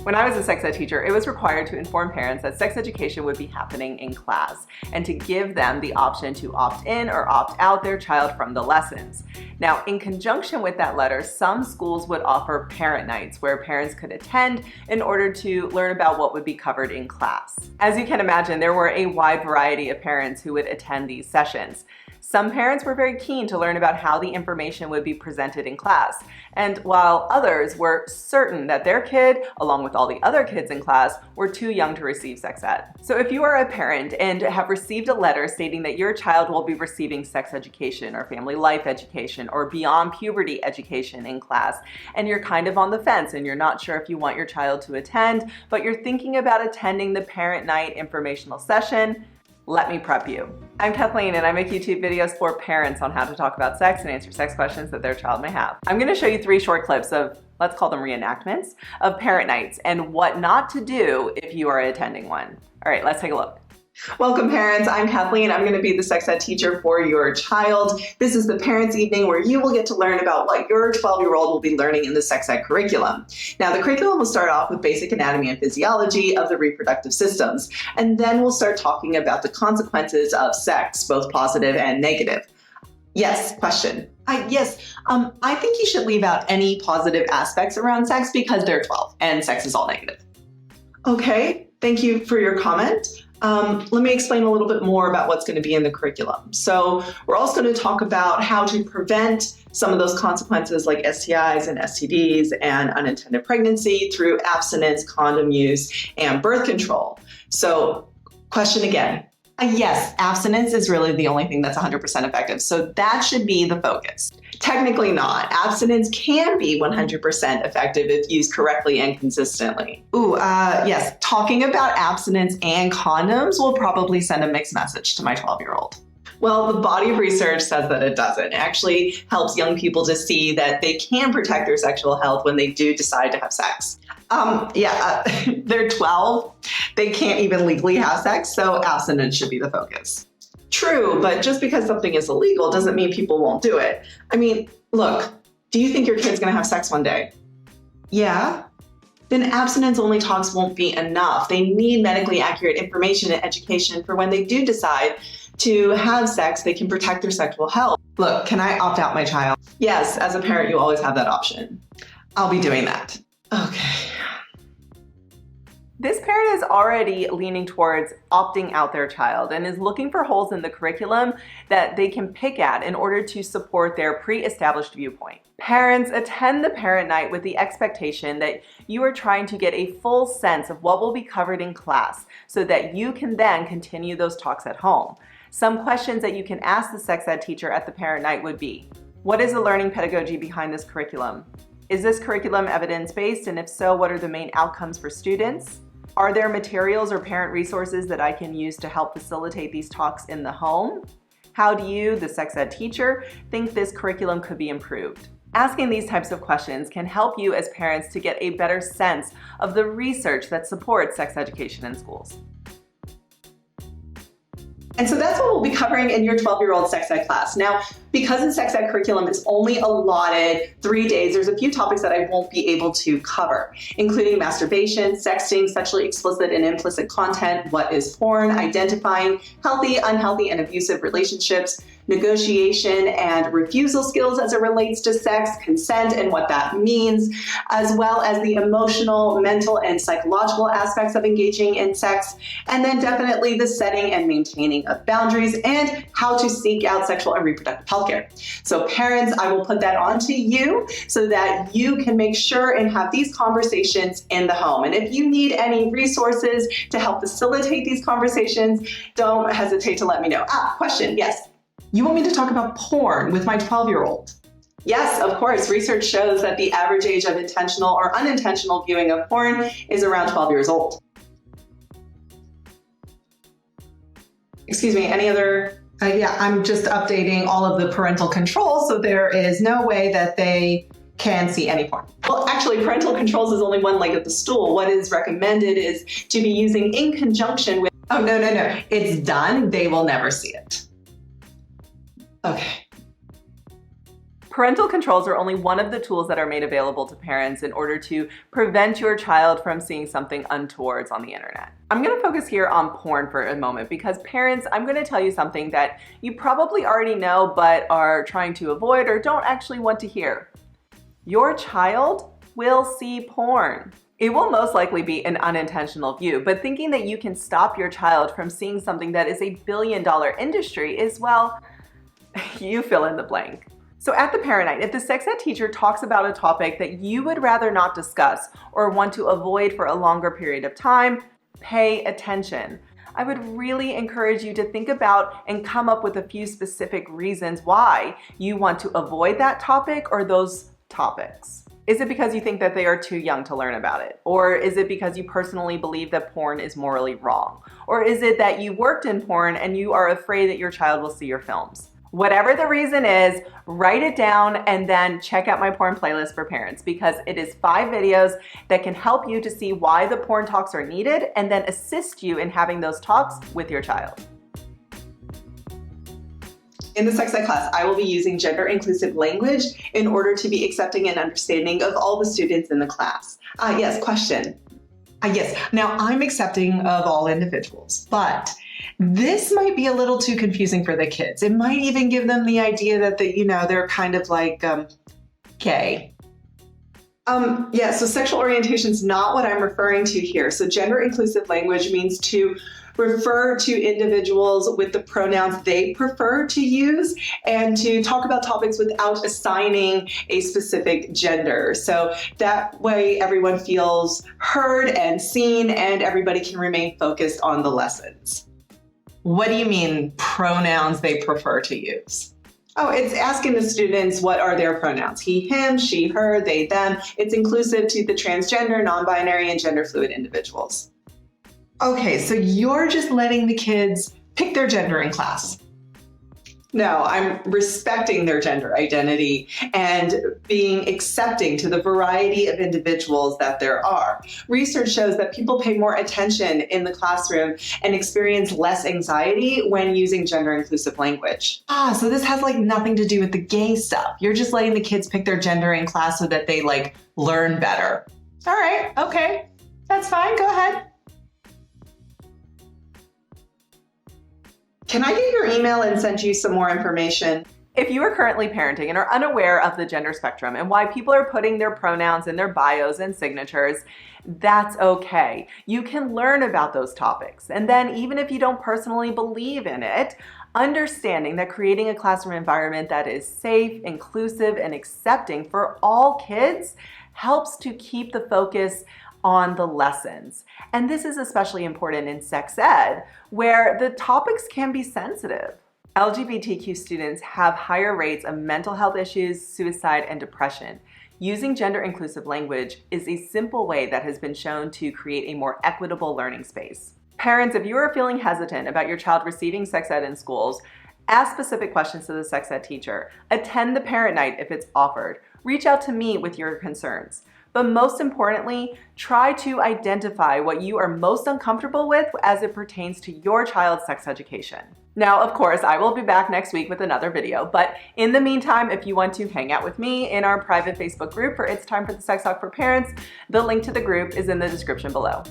When I was a sex ed teacher, it was required to inform parents that sex education would be happening in class and to give them the option to opt in or opt out their child from the lessons. Now, in conjunction with that letter, some schools would offer parent nights where parents could attend in order to learn about what would be covered in class. As you can imagine, there were a wide variety of parents who would attend these sessions. Some parents were very keen to learn about how the information would be presented in class, and while others were certain that their kid, along with all the other kids in class, were too young to receive sex ed. So if you are a parent and have received a letter stating that your child will be receiving sex education or family life education or beyond puberty education in class, and you're kind of on the fence and you're not sure if you want your child to attend, but you're thinking about attending the parent night informational session, let me prep you. I'm Kathleen and I make YouTube videos for parents on how to talk about sex and answer sex questions that their child may have. I'm going to show you 3 short clips of, let's call them reenactments, of parent nights and what not to do if you are attending one. All right, let's take a look. Welcome parents, I'm Kathleen. I'm going to be the sex ed teacher for your child. This is the parents' evening where you will get to learn about what your 12-year-old will be learning in the sex ed curriculum. Now the curriculum will start off with basic anatomy and physiology of the reproductive systems, and then we'll start talking about the consequences of sex, both positive and negative. Yes, question. Yes, I think you should leave out any positive aspects around sex because they're 12 and sex is all negative. Okay, thank you for your comment. Let me explain a little bit more about what's going to be in the curriculum. So we're also going to talk about how to prevent some of those consequences like STIs and STDs and unintended pregnancy through abstinence, condom use, and birth control. So question again. Yes, abstinence is really the only thing that's 100% effective. So that should be the focus. Technically not. Abstinence can be 100% effective if used correctly and consistently. Yes, talking about abstinence and condoms will probably send a mixed message to my 12-year-old. Well, the body of research says that it doesn't. It actually helps young people to see that they can protect their sexual health when they do decide to have sex. They're 12. They can't even legally have sex, so abstinence should be the focus. True, but just because something is illegal doesn't mean people won't do it. I mean, look, do you think your kid's gonna have sex one day? Yeah? Then abstinence only talks won't be enough. They need medically accurate information and education for when they do decide to have sex, they can protect their sexual health. Look, can I opt out my child? Yes, as a parent, you always have that option. I'll be doing that. Okay. This parent is already leaning towards opting out their child and is looking for holes in the curriculum that they can pick at in order to support their pre-established viewpoint. Parents, attend the parent night with the expectation that you are trying to get a full sense of what will be covered in class so that you can then continue those talks at home. Some questions that you can ask the sex ed teacher at the parent night would be, what is the learning pedagogy behind this curriculum? Is this curriculum evidence-based, and if so, what are the main outcomes for students? Are there materials or parent resources that I can use to help facilitate these talks in the home? How do you, the sex ed teacher, think this curriculum could be improved? Asking these types of questions can help you as parents to get a better sense of the research that supports sex education in schools. And so that's what we'll be covering in your 12-year-old sex ed class. Now, because the sex ed curriculum is only allotted 3 days, there's a few topics that I won't be able to cover, including masturbation, sexting, sexually explicit and implicit content, what is porn, identifying healthy, unhealthy, and abusive relationships, negotiation and refusal skills as it relates to sex, consent and what that means, as well as the emotional, mental, and psychological aspects of engaging in sex, and then definitely the setting and maintaining of boundaries and how to seek out sexual and reproductive health care. So parents, I will put that on to you so that you can make sure and have these conversations in the home. And if you need any resources to help facilitate these conversations, don't hesitate to let me know. Question, yes. You want me to talk about porn with my 12-year-old? Yes, of course. Research shows that the average age of intentional or unintentional viewing of porn is around 12 years old. Excuse me, any other? I'm just updating all of the parental controls, so there is no way that they can see any porn. Well, actually, parental controls is only one leg of the stool. What is recommended is to be using in conjunction with, oh, no. It's done. They will never see it. Okay. Parental controls are only one of the tools that are made available to parents in order to prevent your child from seeing something untoward on the internet. I'm going to focus here on porn for a moment because parents, I'm going to tell you something that you probably already know but are trying to avoid or don't actually want to hear. Your child will see porn. It will most likely be an unintentional view, but thinking that you can stop your child from seeing something that is a billion-dollar industry is, well, you fill in the blank. So at the parent night, if the sex ed teacher talks about a topic that you would rather not discuss or want to avoid for a longer period of time, pay attention. I would really encourage you to think about and come up with a few specific reasons why you want to avoid that topic or those topics. Is it because you think that they are too young to learn about it? Or is it because you personally believe that porn is morally wrong? Or is it that you worked in porn and you are afraid that your child will see your films? Whatever the reason is, write it down and then check out my porn playlist for parents because it is 5 videos that can help you to see why the porn talks are needed and then assist you in having those talks with your child. In the sex ed class, I will be using gender-inclusive language in order to be accepting and understanding of all the students in the class. Yes, question. Yes, now I'm accepting of all individuals, but this might be a little too confusing for the kids. It might even give them the idea that they're kind of like gay. Yeah, so sexual orientation is not what I'm referring to here. So gender-inclusive language means to refer to individuals with the pronouns they prefer to use and to talk about topics without assigning a specific gender. So that way everyone feels heard and seen and everybody can remain focused on the lessons. What do you mean pronouns they prefer to use? Oh, it's asking the students what are their pronouns. He, him, she, her, they, them. It's inclusive to the transgender, non-binary, and gender fluid individuals. Okay, so you're just letting the kids pick their gender in class. No, I'm respecting their gender identity and being accepting to the variety of individuals that there are. Research shows that people pay more attention in the classroom and experience less anxiety when using gender-inclusive language. So this has nothing to do with the gay stuff. You're just letting the kids pick their gender in class so that they learn better. All right, okay, that's fine, go ahead. Can I get your email and send you some more information? If you are currently parenting and are unaware of the gender spectrum and why people are putting their pronouns in their bios and signatures, that's okay. You can learn about those topics. And then even if you don't personally believe in it, understanding that creating a classroom environment that is safe, inclusive, and accepting for all kids helps to keep the focus on the lessons. And this is especially important in sex ed, where the topics can be sensitive. LGBTQ students have higher rates of mental health issues, suicide, and depression. Using gender-inclusive language is a simple way that has been shown to create a more equitable learning space. Parents, if you are feeling hesitant about your child receiving sex ed in schools, ask specific questions to the sex ed teacher. Attend the parent night if it's offered. Reach out to me with your concerns. But most importantly, try to identify what you are most uncomfortable with as it pertains to your child's sex education. Now, of course, I will be back next week with another video, but in the meantime, if you want to hang out with me in our private Facebook group for It's Time for the Sex Talk for Parents, the link to the group is in the description below.